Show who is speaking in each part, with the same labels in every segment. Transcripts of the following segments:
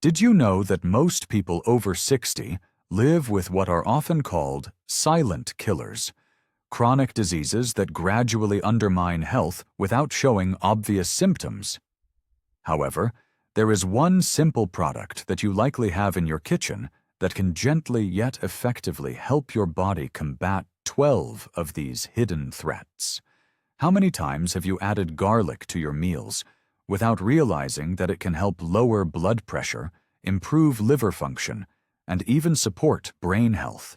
Speaker 1: Did you know that most people over 60 live with what are often called silent killers, chronic diseases that gradually undermine health without showing obvious symptoms? However, there is one simple product that you likely have in your kitchen that can gently yet effectively help your body combat 12 of these hidden threats. How many times have you added garlic to your meals without realizing that it can help lower blood pressure, improve liver function, and even support brain health?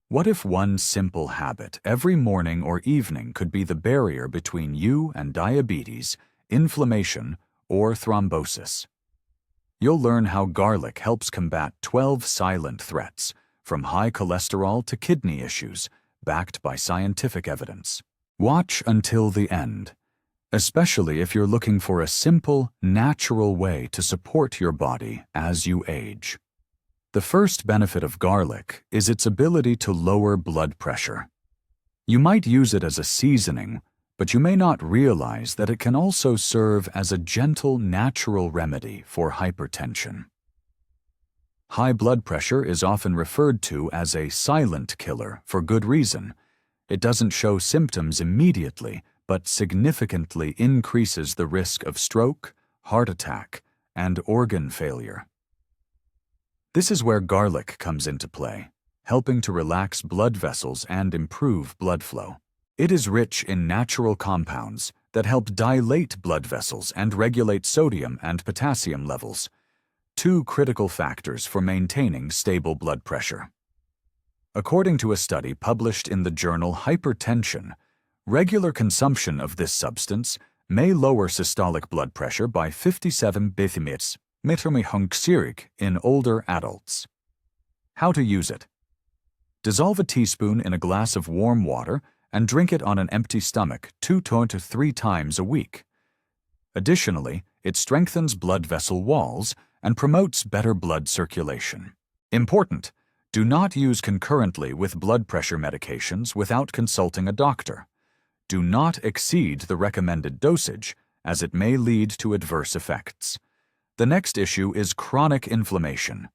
Speaker 1: What if one simple habit every morning or evening could be the barrier between you and diabetes, inflammation, or thrombosis? You'll learn how garlic helps combat 12 silent threats, from high cholesterol to kidney issues, backed by scientific evidence. Watch until the end, especially if you're looking for a simple, natural way to support your body as you age. The first benefit of garlic is its ability to lower blood pressure. You might use it as a seasoning, but you may not realize that it can also serve as a gentle, natural remedy for hypertension. High blood pressure is often referred to as a silent killer for good reason. It doesn't show symptoms immediately, but significantly increases the risk of stroke, heart attack, and organ failure. This is where garlic comes into play, helping to relax blood vessels and improve blood flow. It is rich in natural compounds that help dilate blood vessels and regulate sodium and potassium levels, two critical factors for maintaining stable blood pressure. According to a study published in the journal Hypertension, regular consumption of this substance may lower systolic blood pressure by 57 bethymets in older adults. How to use it? Dissolve a teaspoon in a glass of warm water and drink it on an empty stomach 2 to 3 times a week. Additionally, it strengthens blood vessel walls and promotes better blood circulation. Important: do not use concurrently with blood pressure medications without consulting a doctor. Do not exceed the recommended dosage, as it may lead to adverse effects. The next issue is chronic inflammation,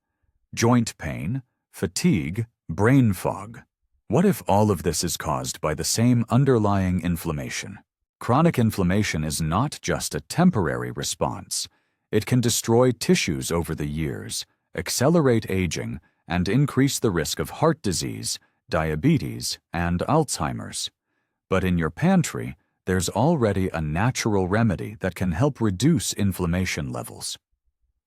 Speaker 1: joint pain, fatigue, brain fog. What if all of this is caused by the same underlying inflammation? Chronic inflammation is not just a temporary response. It can destroy tissues over the years, accelerate aging, and increase the risk of heart disease, diabetes, and Alzheimer's. But in your pantry, there's already a natural remedy that can help reduce inflammation levels.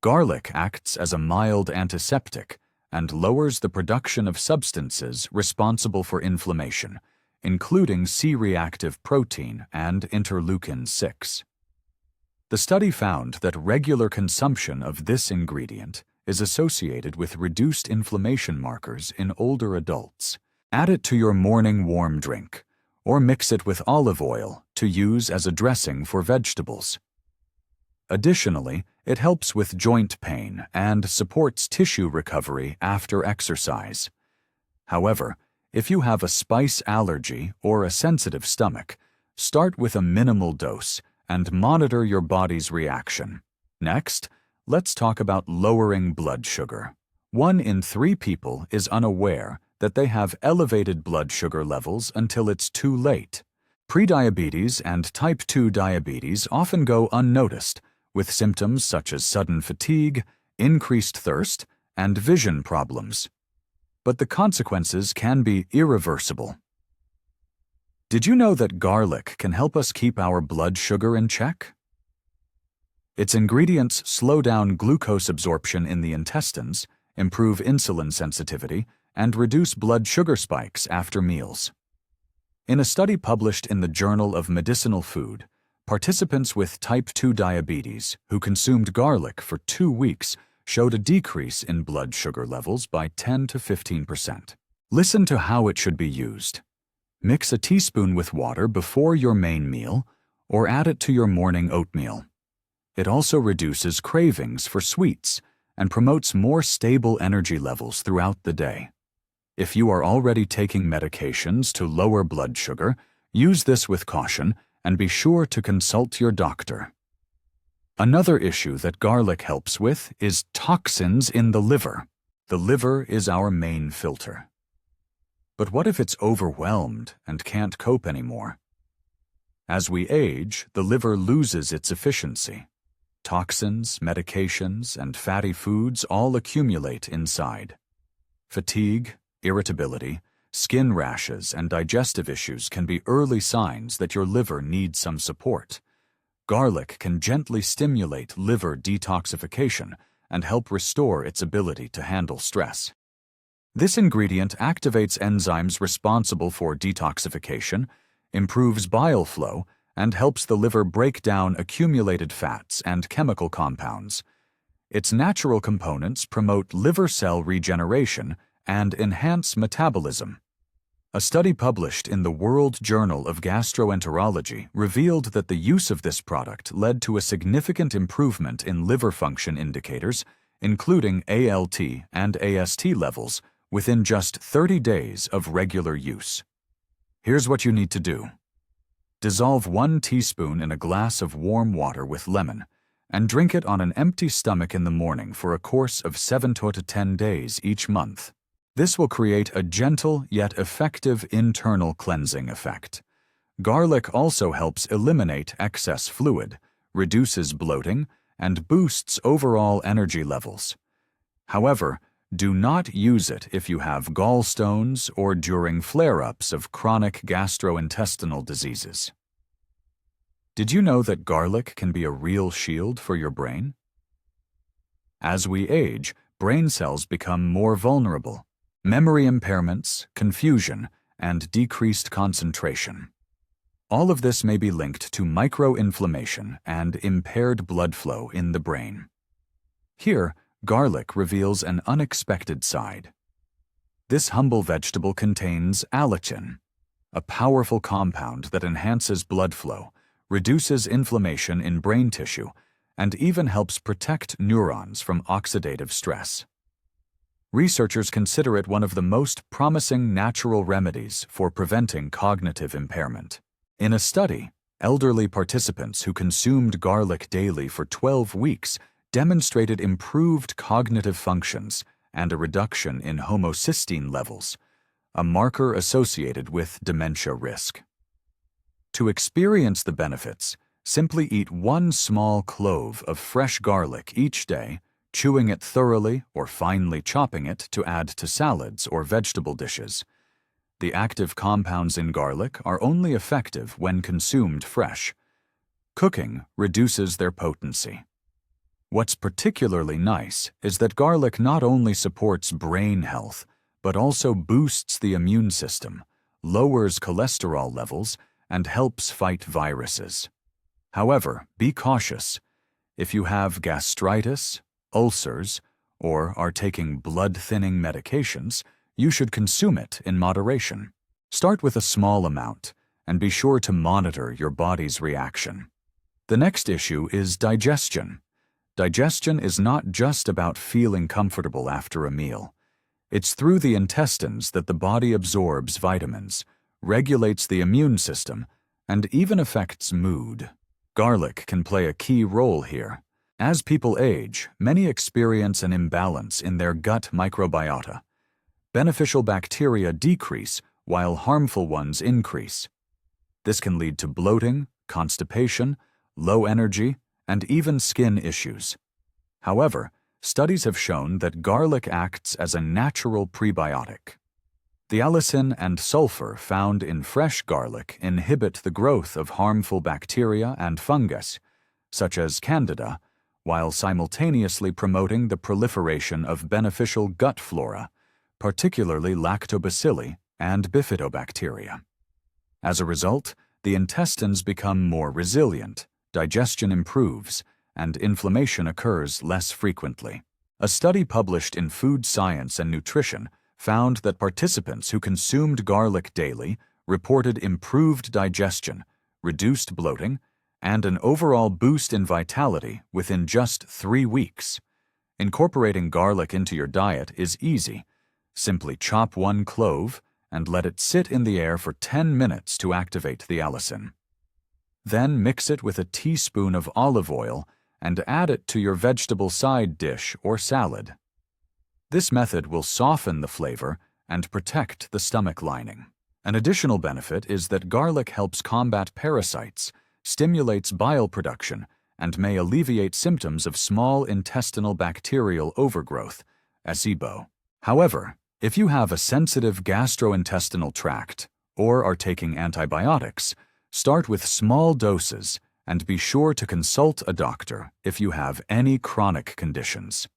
Speaker 1: Garlic acts as a mild antiseptic and lowers the production of substances responsible for inflammation, including C-reactive protein and interleukin-6. The study found that regular consumption of this ingredient is associated with reduced inflammation markers in older adults. Add it to your morning warm drink, or mix it with olive oil to use as a dressing for vegetables. Additionally, it helps with joint pain and supports tissue recovery after exercise. However, if you have a spice allergy or a sensitive stomach, start with a minimal dose and monitor your body's reaction. Next, let's talk about lowering blood sugar. 1 in 3 people is unaware that they have elevated blood sugar levels until it's too late. Prediabetes and type 2 diabetes often go unnoticed, with symptoms such as sudden fatigue, increased thirst, and vision problems. But the consequences can be irreversible. Did you know that garlic can help us keep our blood sugar in check? Its ingredients slow down glucose absorption in the intestines, improve insulin sensitivity, and reduce blood sugar spikes after meals. In a study published in the Journal of Medicinal Food, participants with type 2 diabetes who consumed garlic for 2 weeks showed a decrease in blood sugar levels by 10 to 15%. Listen to how it should be used. Mix a teaspoon with water before your main meal or add it to your morning oatmeal. It also reduces cravings for sweets and promotes more stable energy levels throughout the day. If you are already taking medications to lower blood sugar, use this with caution and be sure to consult your doctor. Another issue that garlic helps with is toxins in the liver. The liver is our main filter. But what if it's overwhelmed and can't cope anymore? As we age, the liver loses its efficiency. Toxins, medications, and fatty foods all accumulate inside. Fatigue, irritability, skin rashes, and digestive issues can be early signs that your liver needs some support. Garlic can gently stimulate liver detoxification and help restore its ability to handle stress. This ingredient activates enzymes responsible for detoxification, improves bile flow, and helps the liver break down accumulated fats and chemical compounds. Its natural components promote liver cell regeneration and enhance metabolism. A study published in the World Journal of Gastroenterology revealed that the use of this product led to a significant improvement in liver function indicators, including ALT and AST levels, within just 30 days of regular use. Here's what you need to do. Dissolve 1 teaspoon in a glass of warm water with lemon, and drink it on an empty stomach in the morning for a course of 7 to 10 days each month. This will create a gentle yet effective internal cleansing effect. Garlic also helps eliminate excess fluid, reduces bloating, and boosts overall energy levels. However, do not use it if you have gallstones or during flare-ups of chronic gastrointestinal diseases. Did you know that garlic can be a real shield for your brain? As we age, brain cells become more vulnerable. Memory impairments, confusion, and decreased concentration. All of this may be linked to microinflammation and impaired blood flow in the brain. Here, garlic reveals an unexpected side. This humble vegetable contains allicin, a powerful compound that enhances blood flow, reduces inflammation in brain tissue, and even helps protect neurons from oxidative stress. Researchers consider it one of the most promising natural remedies for preventing cognitive impairment. In a study, elderly participants who consumed garlic daily for 12 weeks demonstrated improved cognitive functions and a reduction in homocysteine levels, a marker associated with dementia risk. To experience the benefits, simply eat 1 small clove of fresh garlic each day, chewing it thoroughly or finely chopping it to add to salads or vegetable dishes. The active compounds in garlic are only effective when consumed fresh. Cooking reduces their potency. What's particularly nice is that garlic not only supports brain health, but also boosts the immune system, lowers cholesterol levels, and helps fight viruses. However, be cautious. If you have gastritis, ulcers, or are taking blood-thinning medications, you should consume it in moderation. Start with a small amount, and be sure to monitor your body's reaction. The next issue is digestion. Digestion is not just about feeling comfortable after a meal. It's through the intestines that the body absorbs vitamins, regulates the immune system, and even affects mood. Garlic can play a key role here. As people age, many experience an imbalance in their gut microbiota. Beneficial bacteria decrease while harmful ones increase. This can lead to bloating, constipation, low energy, and even skin issues. However, studies have shown that garlic acts as a natural prebiotic. The allicin and sulfur found in fresh garlic inhibit the growth of harmful bacteria and fungus, such as Candida, while simultaneously promoting the proliferation of beneficial gut flora, particularly lactobacilli and bifidobacteria. As a result, the intestines become more resilient, digestion improves, and inflammation occurs less frequently. A study published in Food Science and Nutrition found that participants who consumed garlic daily reported improved digestion, reduced bloating, and an overall boost in vitality within just 3 weeks. Incorporating garlic into your diet is easy. Simply chop 1 clove and let it sit in the air for 10 minutes to activate the allicin. Then mix it with a teaspoon of olive oil and add it to your vegetable side dish or salad. This method will soften the flavor and protect the stomach lining. An additional benefit is that garlic helps combat parasites, stimulates bile production, and may alleviate symptoms of small intestinal bacterial overgrowth, SIBO. However, if you have a sensitive gastrointestinal tract or are taking antibiotics, start with small doses and be sure to consult a doctor if you have any chronic conditions.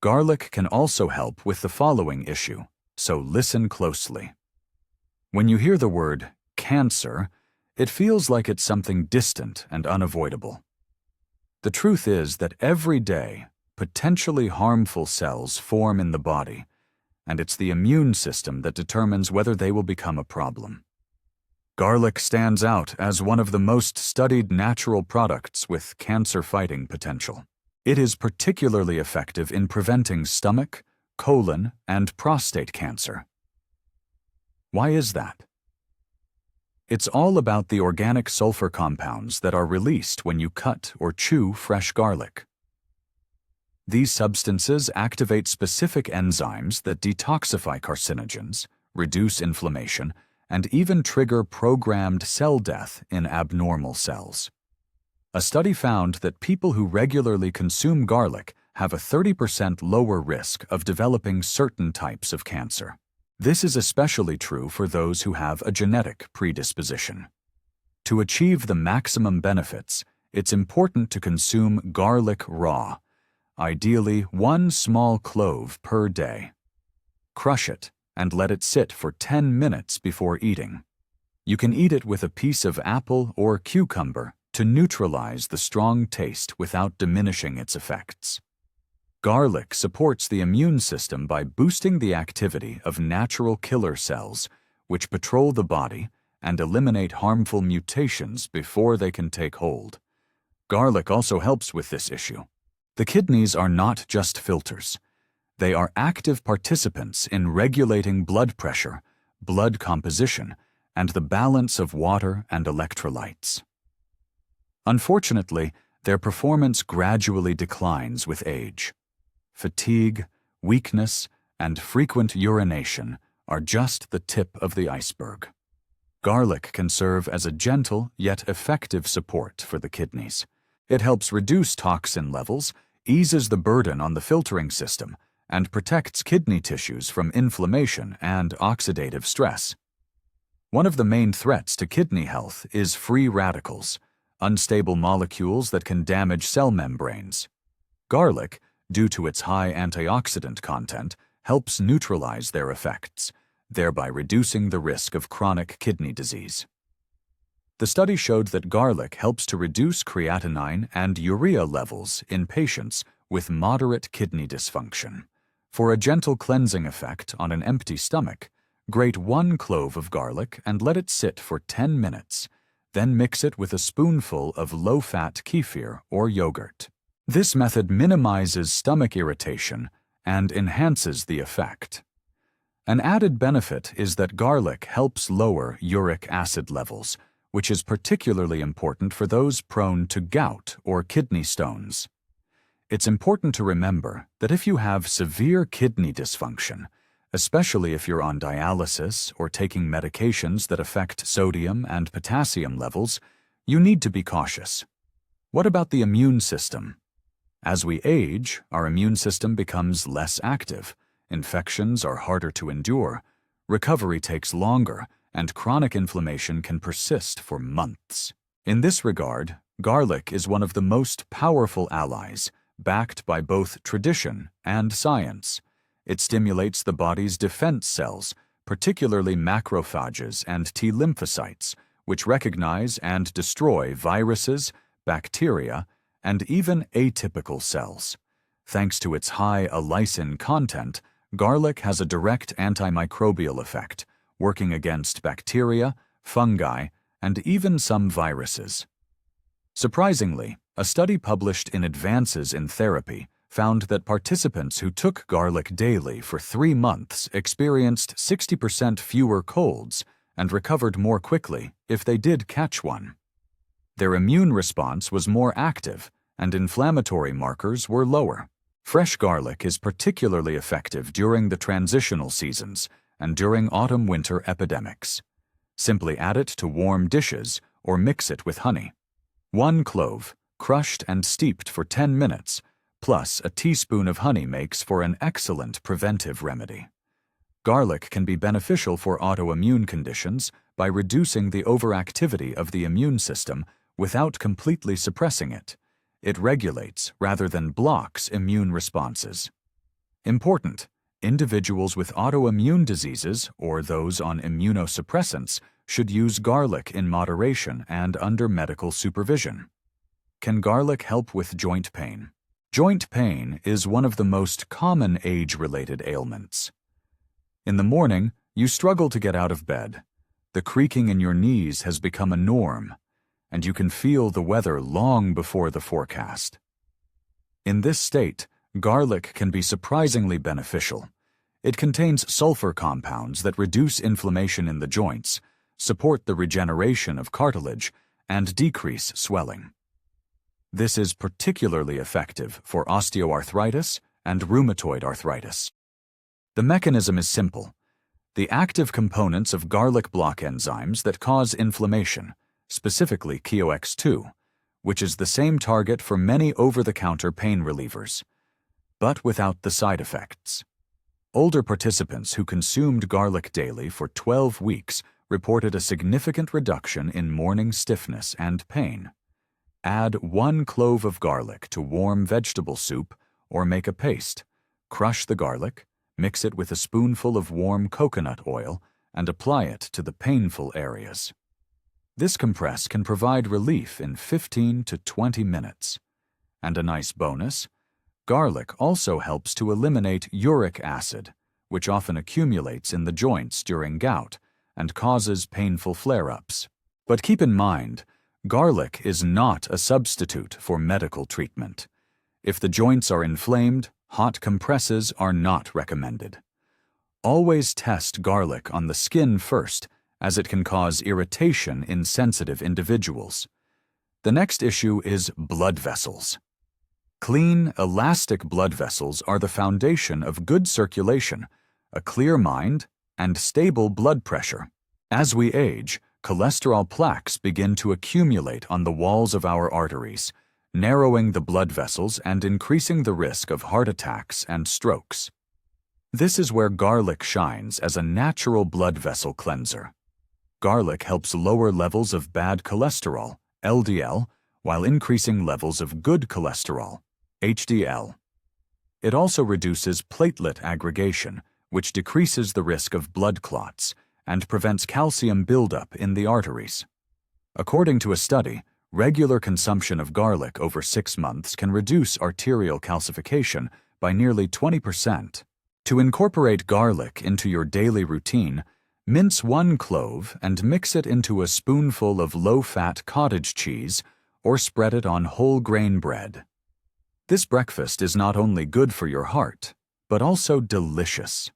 Speaker 1: Garlic can also help with the following issue, so listen closely. When you hear the word cancer, it feels like it's something distant and unavoidable. The truth is that every day, potentially harmful cells form in the body, and it's the immune system that determines whether they will become a problem. Garlic stands out as one of the most studied natural products with cancer-fighting potential. It is particularly effective in preventing stomach, colon, and prostate cancer. Why is that? It's all about the organic sulfur compounds that are released when you cut or chew fresh garlic. These substances activate specific enzymes that detoxify carcinogens, reduce inflammation, and even trigger programmed cell death in abnormal cells. A study found that people who regularly consume garlic have a 30% lower risk of developing certain types of cancer. This is especially true for those who have a genetic predisposition. To achieve the maximum benefits, it's important to consume garlic raw, ideally 1 small clove per day. Crush it and let it sit for 10 minutes before eating. You can eat it with a piece of apple or cucumber to neutralize the strong taste without diminishing its effects. Garlic supports the immune system by boosting the activity of natural killer cells, which patrol the body and eliminate harmful mutations before they can take hold. Garlic also helps with this issue. The kidneys are not just filters. They are active participants in regulating blood pressure, blood composition, and the balance of water and electrolytes. Unfortunately, their performance gradually declines with age. Fatigue, weakness, and frequent urination are just the tip of the iceberg. Garlic can serve as a gentle yet effective support for the kidneys. It helps reduce toxin levels, eases the burden on the filtering system, and protects kidney tissues from inflammation and oxidative stress. One of the main threats to kidney health is free radicals, unstable molecules that can damage cell membranes. Garlic, due to its high antioxidant content, helps neutralize their effects, thereby reducing the risk of chronic kidney disease. The study showed that garlic helps to reduce creatinine and urea levels in patients with moderate kidney dysfunction. For a gentle cleansing effect on an empty stomach, grate 1 clove of garlic and let it sit for 10 minutes. Then mix it with a spoonful of low-fat kefir or yogurt. This method minimizes stomach irritation and enhances the effect. An added benefit is that garlic helps lower uric acid levels, which is particularly important for those prone to gout or kidney stones. It's important to remember that if you have severe kidney dysfunction, especially if you're on dialysis or taking medications that affect sodium and potassium levels, you need to be cautious. What about the immune system? As we age, our immune system becomes less active, infections are harder to endure, recovery takes longer, and chronic inflammation can persist for months. In this regard, garlic is one of the most powerful allies, backed by both tradition and science. It stimulates the body's defense cells, particularly macrophages and T lymphocytes, which recognize and destroy viruses, bacteria, and even atypical cells. Thanks to its high allicin content, garlic has a direct antimicrobial effect, working against bacteria, fungi, and even some viruses. Surprisingly, a study published in Advances in Therapy found that participants who took garlic daily for 3 months experienced 60% fewer colds and recovered more quickly if they did catch one. Their immune response was more active, and inflammatory markers were lower. Fresh garlic is particularly effective during the transitional seasons and during autumn-winter epidemics. Simply add it to warm dishes or mix it with honey. 1 clove, crushed and steeped for 10 minutes, plus a teaspoon of honey makes for an excellent preventive remedy. Garlic can be beneficial for autoimmune conditions by reducing the overactivity of the immune system without completely suppressing it. It regulates rather than blocks immune responses. Important: individuals with autoimmune diseases or those on immunosuppressants should use garlic in moderation and under medical supervision. Can garlic help with joint pain? Joint pain is one of the most common age-related ailments. In the morning, you struggle to get out of bed. The creaking in your knees has become a norm, and you can feel the weather long before the forecast. In this state, garlic can be surprisingly beneficial. It contains sulfur compounds that reduce inflammation in the joints, support the regeneration of cartilage, and decrease swelling. This is particularly effective for osteoarthritis and rheumatoid arthritis. The mechanism is simple. The active components of garlic block enzymes that cause inflammation, specifically KOX2, which is the same target for many over-the-counter pain relievers, but without the side effects. Older participants who consumed garlic daily for 12 weeks reported a significant reduction in morning stiffness and pain. Add 1 clove of garlic to warm vegetable soup or make a paste. Crush the garlic, mix it with a spoonful of warm coconut oil, and apply it to the painful areas. This compress can provide relief in 15 to 20 minutes. And a nice bonus: garlic also helps to eliminate uric acid, which often accumulates in the joints during gout and causes painful flare-ups. But keep in mind, garlic is not a substitute for medical treatment. If the joints are inflamed, hot compresses are not recommended. Always test garlic on the skin first, as it can cause irritation in sensitive individuals. The next issue is blood vessels. Clean, elastic blood vessels are the foundation of good circulation, a clear mind, and stable blood pressure. As we age, cholesterol plaques begin to accumulate on the walls of our arteries, narrowing the blood vessels and increasing the risk of heart attacks and strokes. This is where garlic shines as a natural blood vessel cleanser. Garlic helps lower levels of bad cholesterol, LDL, while increasing levels of good cholesterol, HDL. It also reduces platelet aggregation, which decreases the risk of blood clots and prevents calcium buildup in the arteries. According to a study, regular consumption of garlic over 6 months can reduce arterial calcification by nearly 20%. To incorporate garlic into your daily routine, mince 1 clove and mix it into a spoonful of low-fat cottage cheese or spread it on whole grain bread. This breakfast is not only good for your heart, but also delicious.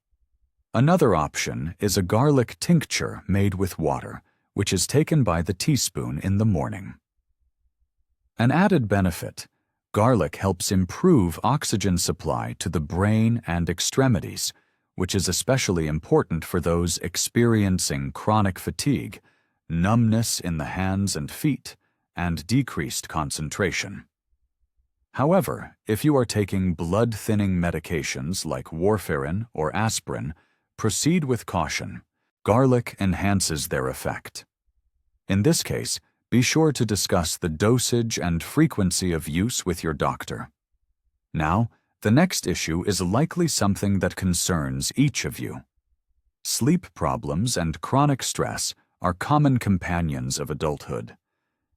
Speaker 1: Another option is a garlic tincture made with water, which is taken by the teaspoon in the morning. An added benefit: garlic helps improve oxygen supply to the brain and extremities, which is especially important for those experiencing chronic fatigue, numbness in the hands and feet, and decreased concentration. However, if you are taking blood-thinning medications like warfarin or aspirin, proceed with caution. Garlic enhances their effect. In this case, be sure to discuss the dosage and frequency of use with your doctor. Now, the next issue is likely something that concerns each of you. Sleep problems and chronic stress are common companions of adulthood.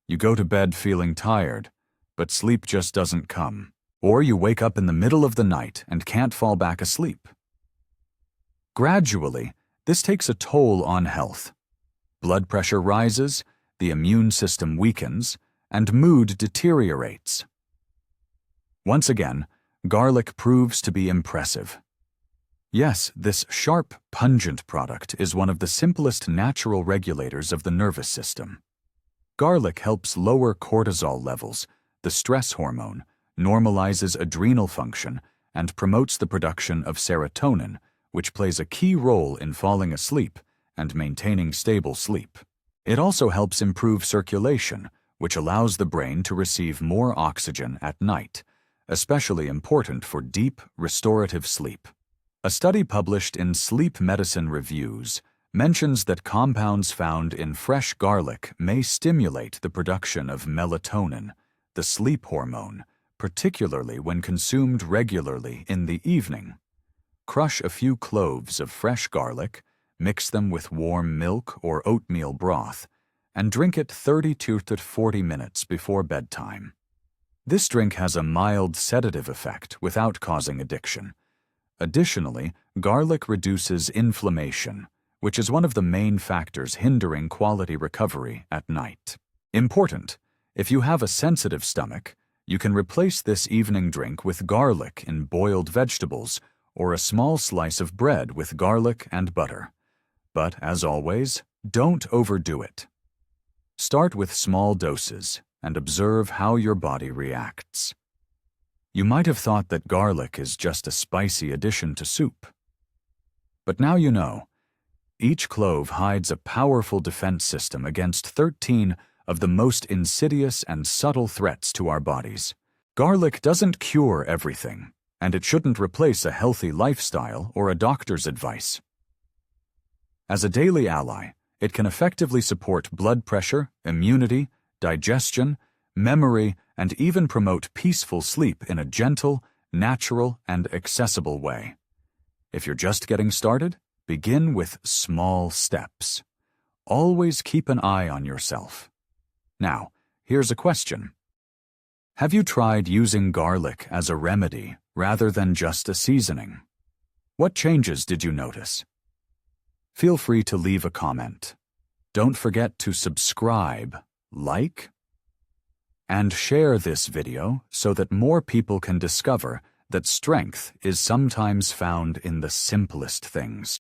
Speaker 1: You go to bed feeling tired, but sleep just doesn't come. Or you wake up in the middle of the night and can't fall back asleep. Gradually, this takes a toll on health. Blood pressure rises, the immune system weakens, and mood deteriorates. Once again, garlic proves to be impressive. Yes, this sharp, pungent product is one of the simplest natural regulators of the nervous system. Garlic helps lower cortisol levels, the stress hormone, normalizes adrenal function, and promotes the production of serotonin, which plays a key role in falling asleep and maintaining stable sleep. It also helps improve circulation, which allows the brain to receive more oxygen at night, especially important for deep, restorative sleep. A study published in Sleep Medicine Reviews mentions that compounds found in fresh garlic may stimulate the production of melatonin, the sleep hormone, particularly when consumed regularly in the evening. Crush a few cloves of fresh garlic, mix them with warm milk or oatmeal broth, and drink it 30 to 40 minutes before bedtime. This drink has a mild sedative effect without causing addiction. Additionally, garlic reduces inflammation, which is one of the main factors hindering quality recovery at night. Important: if you have a sensitive stomach, you can replace this evening drink with garlic in boiled vegetables or a small slice of bread with garlic and butter. But, as always, don't overdo it. Start with small doses and observe how your body reacts. You might have thought that garlic is just a spicy addition to soup. But now you know. Each clove hides a powerful defense system against 13 of the most insidious and subtle threats to our bodies. Garlic doesn't cure everything, and it shouldn't replace a healthy lifestyle or a doctor's advice. As a daily ally, it can effectively support blood pressure, immunity, digestion, memory, and even promote peaceful sleep in a gentle, natural, and accessible way. If you're just getting started, begin with small steps. Always keep an eye on yourself. Now, here's a question. Have you tried using garlic as a remedy rather than just a seasoning? What changes did you notice? Feel free to leave a comment. Don't forget to subscribe, like, and share this video so that more people can discover that strength is sometimes found in the simplest things.